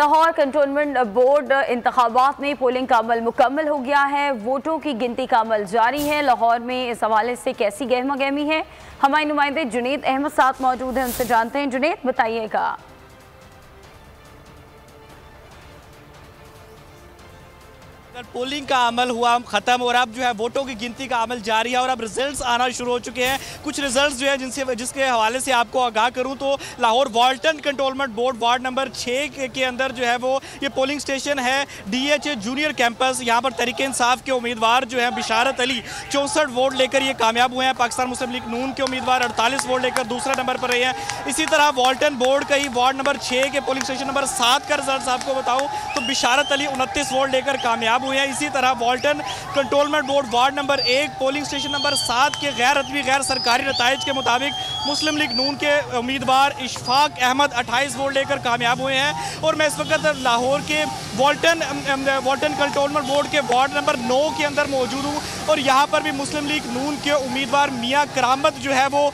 Lahore cantonment board इंतखाबात में polling का अमल मुकम्मल हो गया है। वोटों की गिनती का अमल जारी है। लाहौर में इस हवाले से कैसी गहमा गहमी है, हमारे नुमाइंदे जुनेद अहमद साथ मौजूद हैं, उनसे जानते हैं। जुनेद, बताइएगा। पोलिंग का अमल हुआ ख़त्म और अब जो है वोटों की गिनती का अमल जारी है और अब रिजल्ट्स आना शुरू हो चुके हैं। कुछ रिजल्ट्स जो है जिसके हवाले से आपको आगाह करूं तो Lahore Walton cantonment board ward number 6 के अंदर जो है वो ये पोलिंग स्टेशन है, DH जूनियर कैंपस। यहाँ पर तहरीक इंसाफ के उम्मीदवार जो है बिशारत अली 64 वोट लेकर ये कामयाब हुए हैं। पाकिस्तान मुस्लिम लीग नून के उम्मीदवार 48 वोट लेकर दूसरे नंबर पर रहे हैं। इसी तरह वाल्टन बोर्ड का ही वार्ड नंबर 6 के पोलिंग स्टेशन नंबर 7 का रिजल्ट आपको बताऊँ तो बिशारत अली 29 वोट लेकर कामयाब हुए हैं। इसी तरह Walton cantonment board ward number 1 polling station number 7 के गैर हतमी गैर सरकारी नताइज के मुताबिक मुस्लिम लीग नून के उम्मीदवार इशफाक अहमद 28 वोट लेकर कामयाब हुए हैं। और मैं इस वक्त लाहौर के वाल्टन कंटोनमेंट बोर्ड के वार्ड नंबर 9 के अंदर मौजूद हूँ और यहाँ पर भी मुस्लिम लीग नून के उम्मीदवार मियाँ करामत जो है वो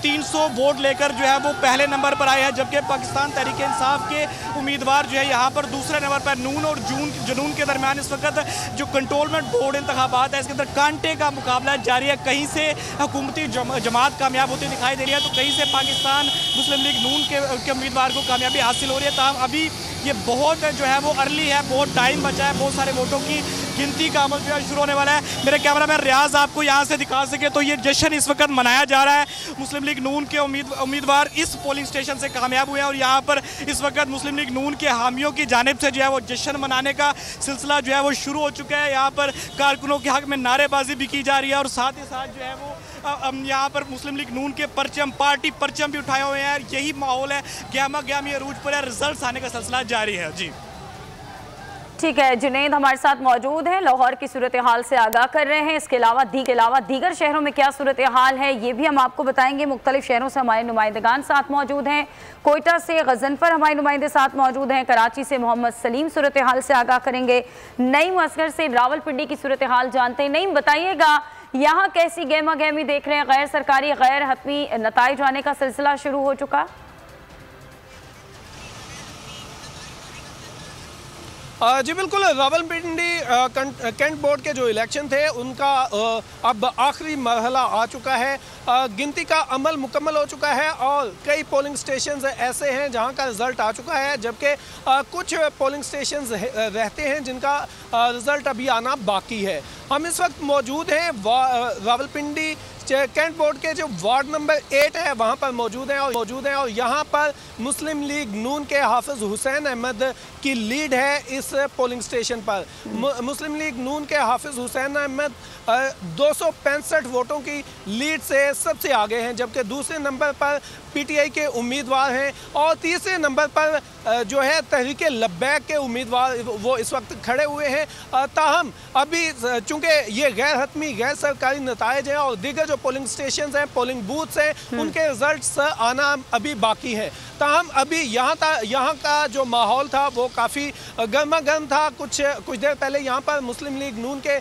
300 वोट लेकर जो है वो पहले नंबर पर आए हैं, जबकि पाकिस्तान तहरीक इंसाफ के उम्मीदवार जो है यहाँ पर दूसरे नंबर पर। नून और जुनून के दरमियान इस वक्त जो कंटोनमेंट बोर्ड इंतखाबात है इसके अंदर कांटे का मुकाबला जारी है। कहीं से हुकूमती जमात कामयाब होती दिखाई दे रही है तो कहीं से पाकिस्तान मुस्लिम लीग नून के उम्मीदवार को कामयाबी हासिल हो रही है। ताहम अभी ये बहुत जो है वो अर्ली है, बहुत टाइम बचा है, बहुत सारे वोटों की गिनती का अमल जो है शुरू होने वाला है। मेरे कैमरामैन रियाज आपको यहाँ से दिखा सके तो ये जश्न इस वक्त मनाया जा रहा है। मुस्लिम लीग नून के उम्मीदवार इस पोलिंग स्टेशन से कामयाब हुए हैं और यहाँ पर इस वक्त मुस्लिम लीग नून के हामियों की जानिब से जो है वो जश्न मनाने का सिलसिला जो है वो शुरू हो चुका है। यहाँ पर कारकुनों के हक में नारेबाजी भी की जा रही है और साथ ही साथ जो है वो यहाँ पर मुस्लिम लीग नून के परचम, पार्टी परचम भी उठाए हुए हैं। यही माहौल है, गहमा गहमी अरूज पर है, रिजल्ट आने का सिलसिला जारी है। जी ठीक है, जुनेद हमारे साथ मौजूद हैं, लाहौर की सूरत हाल से आगाह कर रहे हैं। इसके अलावा दीगर शहरों में क्या सूरत हाल है ये भी हम आपको बताएंगे। मुख्तलिफ शहरों से हमारे नुमाइंदगान साथ मौजूद हैं। कोयटा से गजनफर हमारे नुमाइंदे साथ मौजूद हैं। कराची से मोहम्मद सलीम सूरत हाल से आगाह करेंगे। नईम असगर से रावलपिंडी की सूरत हाल जानते हैं। नईम, बताइएगा यहाँ कैसी गहमा गहमी देख रहे हैं? गैर सरकारी गैर हतमी नताइज आने का सिलसिला शुरू हो चुका? जी बिल्कुल, रावलपिंडी कैंट बोर्ड के जो इलेक्शन थे उनका अब आखिरी मरहला आ चुका है। गिनती का अमल मुकम्मल हो चुका है और कई पोलिंग स्टेशंस ऐसे हैं जहां का रिज़ल्ट आ चुका है, जबकि कुछ पोलिंग स्टेशंस रहते हैं जिनका रिज़ल्ट अभी आना बाकी है। हम इस वक्त मौजूद हैं रावलपिंडी कैंट बोर्ड के जो वार्ड नंबर 8 है वहाँ पर मौजूद हैं और यहाँ पर मुस्लिम लीग नून के हाफिज हुसैन अहमद की लीड है इस पोलिंग स्टेशन पर। मुस्लिम लीग नून के हाफिज हुसैन अहमद 265 वोटों की लीड से सबसे आगे हैं, जबकि दूसरे नंबर पर PTI के उम्मीदवार हैं और तीसरे नंबर पर जो है तहरीक लब्बैक के उम्मीदवार वो इस वक्त खड़े हुए हैं। ताहम अभी चूँकि ये गैर हतमी गैर सरकारी नताइज हैं और दीगर जो पोलिंग स्टेशन हैं, पोलिंग बूथ्स हैं, उनके रिजल्ट्स आना अभी बाकी है। ताहम अभी यहाँ का जो माहौल था वो काफ़ी गर्मा गर्म था। कुछ देर पहले यहाँ पर मुस्लिम लीग नून के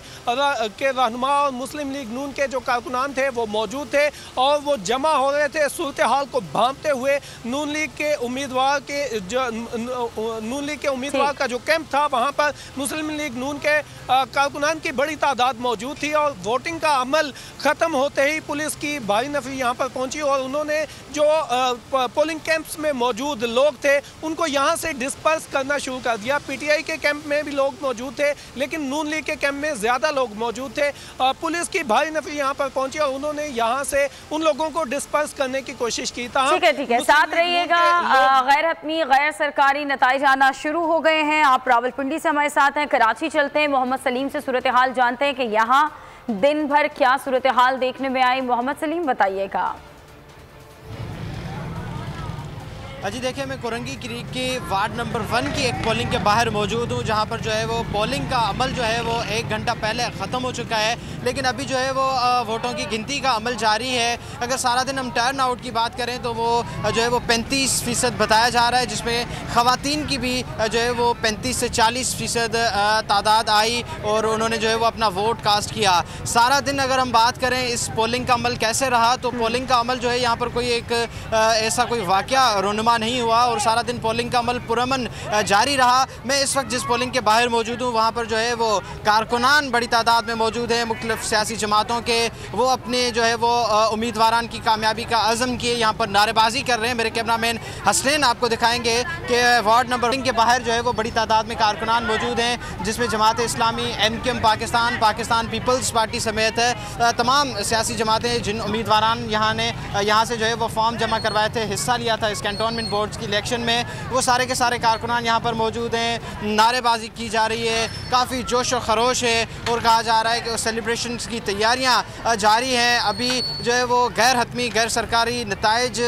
रहनुमा और मुस्लिम लीग नून के जो कारकुनान थे वो मौजूद थे और वो जमा हो रहे थे सूरत हाल को भांपते हुए। नून लीग के उम्मीदवार का जो कैंप था वहाँ पर मुस्लिम लीग नून के कारकुनान की बड़ी तादाद मौजूद थी और वोटिंग का अमल ख़त्म होते ही पुलिस की भारी नफरी यहाँ पर पहुँची और उन्होंने जो पोलिंग कैंप्स में मौजूद लोग थे उनको यहाँ से डिस्पर्स करना शुरू कर दिया। PTI के कैंप में भी लोग मौजूद थे लेकिन नून लीग के कैंप में ज़्यादा लोग मौजूद थे। पुलिस की भारी नफरी यहाँ पर पहुँची और उन्होंने यहाँ से उन लोगों को डिस्पर्स करने की कोशिश की। ठीक है, साथ रहिएगा। गैर हतमी गैर सरकारी नताइज आना शुरू हो गए हैं। आप रावलपिंडी से हमारे साथ हैं, कराची चलते हैं, मोहम्मद सलीम से सूरत हाल जानते हैं कि यहाँ दिन भर क्या सूरत हाल देखने में आई। मोहम्मद सलीम, बताइएगा। जी देखिए, मैं कोरंगी क्रीक के वार्ड नंबर 1 की एक पोलिंग के बाहर मौजूद हूँ, जहाँ पर जो है वो पोलिंग का अमल जो है वो 1 घंटा पहले ख़त्म हो चुका है, लेकिन अभी जो है वो वोटों की गिनती का अमल जारी है। अगर सारा दिन हम टर्न आउट की बात करें तो वो जो है वो 35% बताया जा रहा है, जिसमें ख़वातीन की भी जो है वो 35 से 40% तादाद आई और उन्होंने जो है वो अपना वोट कास्ट किया। सारा दिन अगर हम बात करें इस पोलिंग का अमल कैसे रहा, तो पोलिंग का अमल जो है यहाँ पर कोई एक ऐसा कोई वाक़या रोनुमा रुकवा नहीं हुआ और सारा दिन पोलिंग का अमल पुरअमन जारी रहा। मैं इस वक्त जिस पोलिंग के बाहर मौजूद हूँ, वहाँ पर जो है वो कारकुनान बड़ी तादाद में मौजूद हैं मुख्तलिफ सियासी जमातों के। वो अपने जो है वो उम्मीदवारान की कामयाबी का अज़म किए यहाँ पर नारेबाजी कर रहे हैं। मेरे कैमरामैन हसनैन आपको दिखाएंगे कि वार्ड नंबर के बाहर जो है वो बड़ी तादाद में कारकुनान मौजूद हैं, जिसमें Jamaat Islami, MQM Pakistan, Pakistan peoples party समेत तमाम सियासी जमातें, जिन उम्मीदवारान यहाँ से जो है वो फॉर्म जमा करवाए थे, हिस्सा लिया था इस कैंटोनमेंट बोर्ड की इलेक्शन में, वो सारे के सारे कारकुनान यहाँ पर मौजूद हैं। नारेबाजी की जा रही है, काफ़ी जोश और खरोश है और कहा जा रहा है कि सेलिब्रेशन की तैयारियाँ जारी हैं। अभी जो है वो गैर हतमी, गैर सरकारी नताइज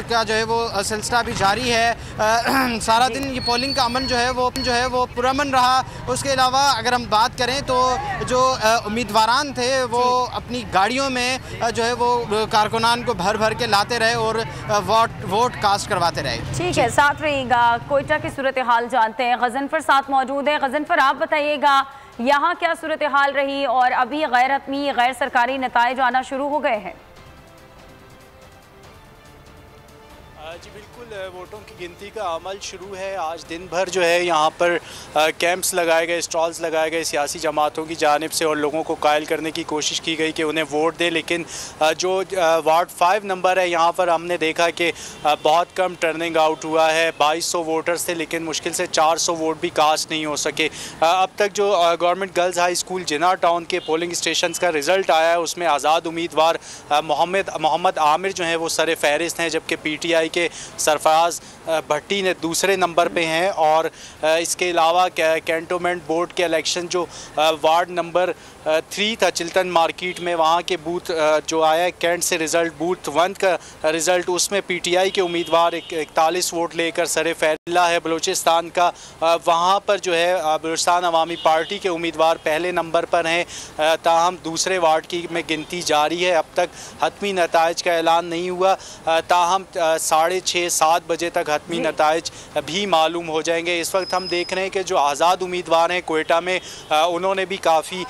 का जो है वो सिलसिला भी जारी है। सारा दिन ये पोलिंग का अमन जो है वो पुरअमन रहा। उसके अलावा अगर हम बात करें तो जो उम्मीदवारान थे वो अपनी गाड़ियों में जो है वो कारकुनान को भर भर के लाते रहे और वोट कास्ट करवाते रहे। ठीक है, साथ रहिएगा। कोयटा की सूरत हाल जानते हैं, गजनफर साथ मौजूद है। गजनफर, आप बताइएगा यहाँ क्या सूरत हाल रही और अभी गैर हतमी, गैर सरकारी नताइज आना शुरू हो गए हैं? जी बिल्कुल, वोटों की गिनती का अमल शुरू है। आज दिन भर जो है यहाँ पर कैंप्स लगाए गए, स्टॉल्स लगाए गए सियासी जमातों की जानिब से और लोगों को कायल करने की कोशिश की गई कि उन्हें वोट दें। लेकिन जो वार्ड 5 नंबर है, यहाँ पर हमने देखा कि बहुत कम टर्निंग आउट हुआ है। 2200 वोटर्स थे लेकिन मुश्किल से 400 वोट भी कास्ट नहीं हो सके। अब तक जो गवर्नमेंट गर्ल्स हाई स्कूल जिना टाउन के पोलिंग स्टेशन का रिज़ल्ट आया है, उसमें आज़ाद उम्मीदवार मोहम्मद आमिर जो हैं वो सर फहरिस्त हैं, जबकि PTI के सरफराज भट्टी ने दूसरे नंबर पे हैं। और इसके अलावा कैंटोनमेंट बोर्ड के इलेक्शन जो वार्ड नंबर 3 था चिल्टन मार्केट में, वहाँ के बूथ जो आया है कैंट से रिज़ल्ट, बूथ 1 का रिज़ल्ट, उसमें PTI के उम्मीदवार 41 वोट लेकर सर फैला है। बलूचिस्तान का वहाँ पर जो है बलूचिस्तान अवामी पार्टी के उम्मीदवार पहले नंबर पर हैं, ताहम दूसरे वार्ड की में गिनती जारी है। अब तक हतमी नताइज का ऐलान नहीं हुआ, ताहम 6:30-7 बजे तक हतमी नताइज भी मालूम हो जाएंगे। इस वक्त हम देख रहे हैं कि जो आज़ाद उम्मीदवार हैं कोयटा में, उन्होंने भी काफ़ी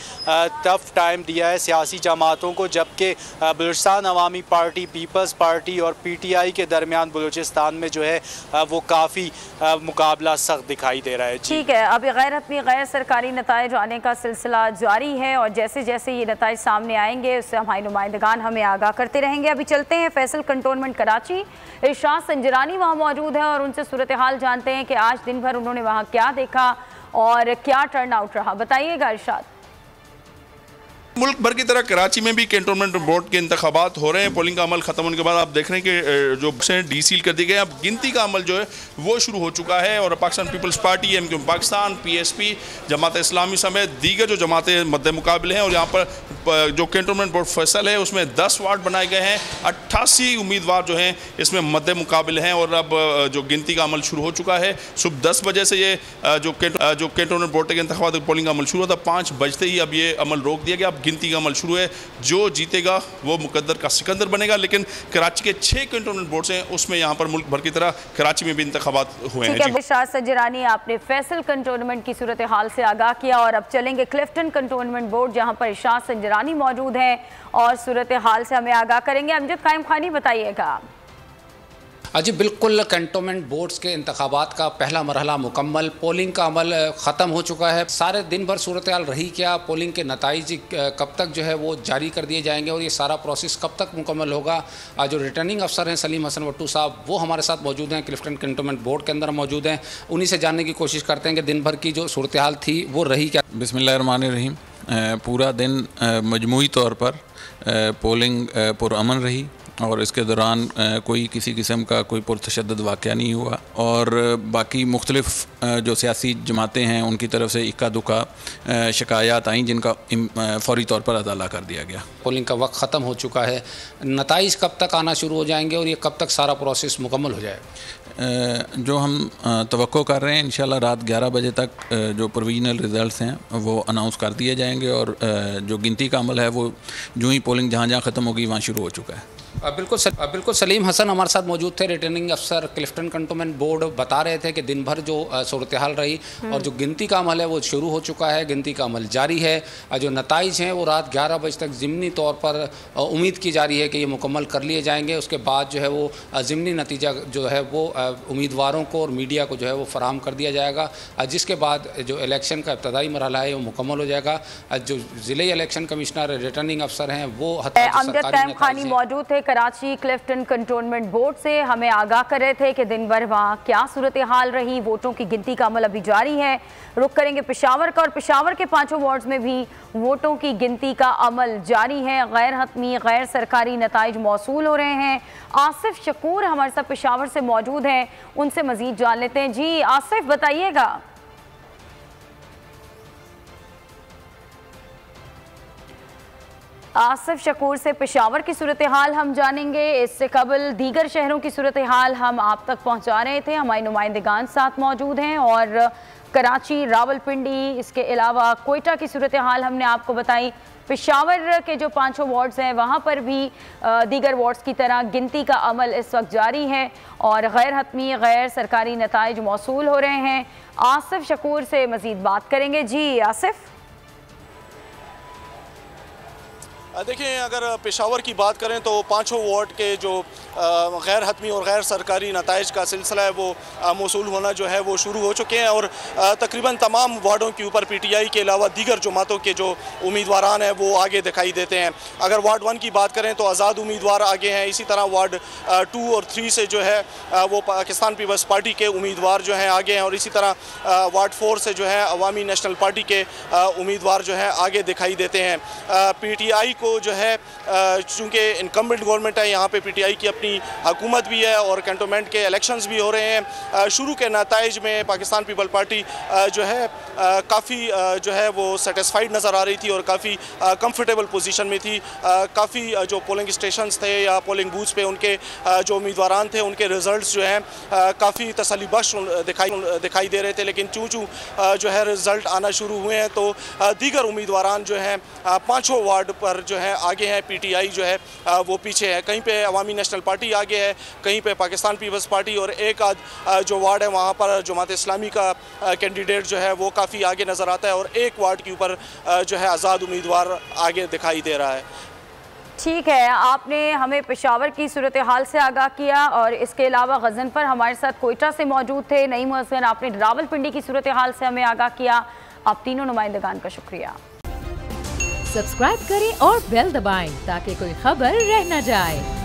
टफ टाइम दिया है सियासी जमातों को, जबकि बलूचिस्तान अवामी पार्टी, पीपल्स पार्टी और PTI के दरमियान बलूचिस्तान में जो है वो काफ़ी मुकाबला सख्त दिखाई दे रहा है। ठीक है, अभी गैर हतमी, गैर सरकारी नताइज आने का सिलसिला जारी है और जैसे जैसे ये नताइज सामने आएंगे उससे हमारे नुमाइंदगान हमें आगाह करते रहेंगे। अभी चलते हैं फैसल कंटोनमेंट कराची। इरशाद संजरानी वहाँ मौजूद है और उनसे सूरत हाल जानते हैं कि आज दिन भर उन्होंने वहाँ क्या देखा और क्या टर्न आउट रहा। बताइएगा इरशाद। मुल्क भर की तरह कराची में भी कैंटोनमेंट बोर्ड के इंतखाबात हो रहे हैं। पोलिंग का अमल खत्म होने के बाद आप देख रहे हैं कि जो बक्सें डीसील कर दी गए, अब गिनती का अमल जो है वो शुरू हो चुका है और Pakistan peoples party, MQM Pakistan, PSP, Jamaat Islami समेत दीगर जो जमातें मद्दे मुकाबले हैं। और यहाँ पर जो कैंटोनमेंट बोर्ड फैसल है उसमें 10 वार्ड बनाए गए हैं, 88 उम्मीदवार जो हैं इसमें मद्दे मुकाबले हैं और अब जो गिनती का अमल शुरू हो चुका है। सुबह 10 बजे से ये जो कैंटोनमेंट बोर्ड के इंतखाबात पोलिंग का अमल शुरू होता, 5 बजते ही अब ये अमल रोक दिया गया। अब गिनती का अमल शुरू है, जो जीतेगा वो मुकद्दर का सिकंदर बनेगा। लेकिन कराची के 6 कैंटोनमेंट बोर्ड हैं, उसमें यहाँ पर मुल्क भर की तरह कराची में भी इंतखाबात हुए हैं। इरशाद संजरानी, आपने फैसल कंटोनमेंट की सूरत हाल से आगाह किया और अब चलेंगे क्लिफ्टन कंटोनमेंट बोर्ड, जहाँ पर इरशाद संजरानी मौजूद है और सूरत हाल से हमें आगाह करेंगे। अमजद कायम खानी, बताइएगा। जी बिल्कुल, कैंटोनमेंट बोर्ड्स के इंतखाबात का पहला मरहला मुकम्मल, पोलिंग का अमल ख़त्म हो चुका है। सारे दिन भर सूरत हाल रही क्या, पोलिंग के नताइज कब तक जो है वो जारी कर दिए जाएंगे और ये सारा प्रोसेस कब तक मुकम्मल होगा। जो रिटर्निंग अफसर हैं सलीम हसन वट्टू साहब, वो हमारे साथ मौजूद हैं, क्लिफ्टन कैंटोनमेंट बोर्ड के अंदर मौजूद हैं। उन्हीं से जानने की कोशिश करते हैं कि दिन भर की जो सूरत हाल थी वो रही क्या। बिस्मिल्लाहिर्रहमानिर्रहीम। पूरा दिन मजमूई तौर पर पोलिंग पुरअमन रही और इसके दौरान कोई किसी किस्म का कोई पुरतशद्दद वाक़या नहीं हुआ और बाकी मुख्तलिफ़ जो सियासी जमातें हैं उनकी तरफ से इक्का दुक्का शिकायत आई जिनका फ़ौरी तौर पर अदाला कर दिया गया। पोलिंग का वक्त ख़त्म हो चुका है, नताइज कब तक आना शुरू हो जाएंगे और ये कब तक सारा प्रोसेस मुकम्मल हो जाएगा? जो हम तवक्को कर रहे हैं इंशाल्लाह रात 11 बजे तक जो प्रोविजनल रिज़ल्ट्स हैं वो अनाउंस कर दिए जाएंगे और जो गिनती का अमल है वो जो ही पोलिंग जहाँ जहाँ ख़त्म होगी वहाँ शुरू हो चुका है। बिल्कुल सलीम हसन हमारे साथ मौजूद थे, रिटर्निंग अफसर क्लिफ्टन कंटोनमेंट बोर्ड। बोर्ड बता रहे थे कि दिन भर जो सूरत हाल रही और जो गिनती का अमल है वो शुरू हो चुका है, गिनती का अमल जारी है। जो नताइज हैं वो रात 11 बजे तक ज़िमनी तौर पर उम्मीद की जा रही है कि ये मुकम्मल कर लिए जाएंगे। उसके बाद जो है वो ज़िमनी नतीजा जो है वो उम्मीदवारों को और मीडिया को जो है वो फराहम कर दिया जाएगा, जिसके बाद जो इलेक्शन का इब्तदाई मरहला है वो मुकम्मल हो जाएगा। जो ज़िले इलेक्शन कमिश्नर रिटर्निंग अफसर हैं वो अमजद कैम खानी मौजूद थे कराची क्लिफ्टन कंटोनमेंट बोर्ड से, हमें आगाह कर रहे थे कि दिन भर वहाँ क्या सूरत हाल रही। वोटों की गिनती का अमल अभी जारी है। रुख करेंगे पेशावर का, और पेशावर के 5 वार्ड्स में भी वोटों की गिनती का अमल जारी है। गैर हतमी गैर सरकारी नताइज मौसूल हो रहे हैं। आसिफ शकूर हमारे साथ पेशावर से मौजूद हैं, उनसे मजीद जान लेते हैं। जी आसिफ बताइएगा। आसिफ शकूर से पेशावर की सूरत हाल हम जानेंगे। इससे कबल दीगर शहरों की सूरत हाल हम आप तक पहुंचा रहे थे, हमारे नुमाइंदगान साथ मौजूद हैं, और कराची, रावलपिंडी, इसके अलावा कोयटा की सूरत हाल हमने आपको बताई। पेशावर के जो 5 वार्ड्स हैं वहाँ पर भी दीगर वार्ड्स की तरह गिनती का अमल इस वक्त जारी है और गैर हतमी गैर सरकारी नताइज मौसूल हो रहे हैं। आसिफ शकूर से मज़ीद बात करेंगे। जी आसिफ। देखिए, अगर पेशावर की बात करें तो 5 वार्ड के जो गैर हतमी और गैर सरकारी नताइज का सिलसिला है वो मौसूल होना जो है वो शुरू हो चुके हैं, और तकरीबन तमाम वार्डों के ऊपर PTI के अलावा दीगर जमातों के जो उम्मीदवारान हैं वो आगे दिखाई देते हैं। अगर वार्ड 1 की बात करें तो आज़ाद उम्मीदवार आगे हैं, इसी तरह वार्ड 2 और 3 से जो है वो पाकिस्तान पीपल्स पार्टी के उम्मीदवार जो हैं आगे हैं, और इसी तरह वार्ड 4 से जो है अवामी नेशनल पार्टी के उम्मीदवार जो हैं आगे दिखाई देते हैं। PTI को जो है चूँकि इनकम्बेंट गवर्नमेंट है, यहाँ पे PTI की अपनी हुकूमत भी है और कैंटोनमेंट के इलेक्शंस भी हो रहे हैं। शुरू के नताइज में पाकिस्तान पीपल पार्टी जो है काफ़ी जो है वो सेटिस्फाइड नज़र आ रही थी और काफ़ी कंफर्टेबल पोजीशन में थी। काफ़ी जो पोलिंग स्टेशंस थे या पोलिंग बूथ्स पे उनके जो उम्मीदवारान थे उनके रिज़ल्ट्स जो हैं काफ़ी तसल्लीबख्श दिखाई दे रहे थे, लेकिन चूँ जो है रिज़ल्ट आना शुरू हुए हैं तो दीगर उम्मीदवारान जो हैं 5 वार्ड पर जो है आगे हैं, PTI जो है वो पीछे है। कहीं पे अवामी नेशनल पार्टी आगे है, कहीं पे पाकिस्तान पीपल्स पार्टी, और एक आध जो वार्ड है वहाँ पर जमात इस्लामी का कैंडिडेट जो है वो काफ़ी आगे नज़र आता है, और एक वार्ड के ऊपर जो है आज़ाद उम्मीदवार आगे दिखाई दे रहा है। ठीक है, आपने हमें पेशावर की सूरत हाल से आगाह किया, और इसके अलावा गजनफर हमारे साथ कोयटा से मौजूद थे। नईम हसन, आपने रावलपिंडी की सूरत हाल से हमें आगाह किया। आप तीनों नुमाइंदगान का शुक्रिया। सब्सक्राइब करें और बेल दबाएं ताकि कोई खबर रह न जाए।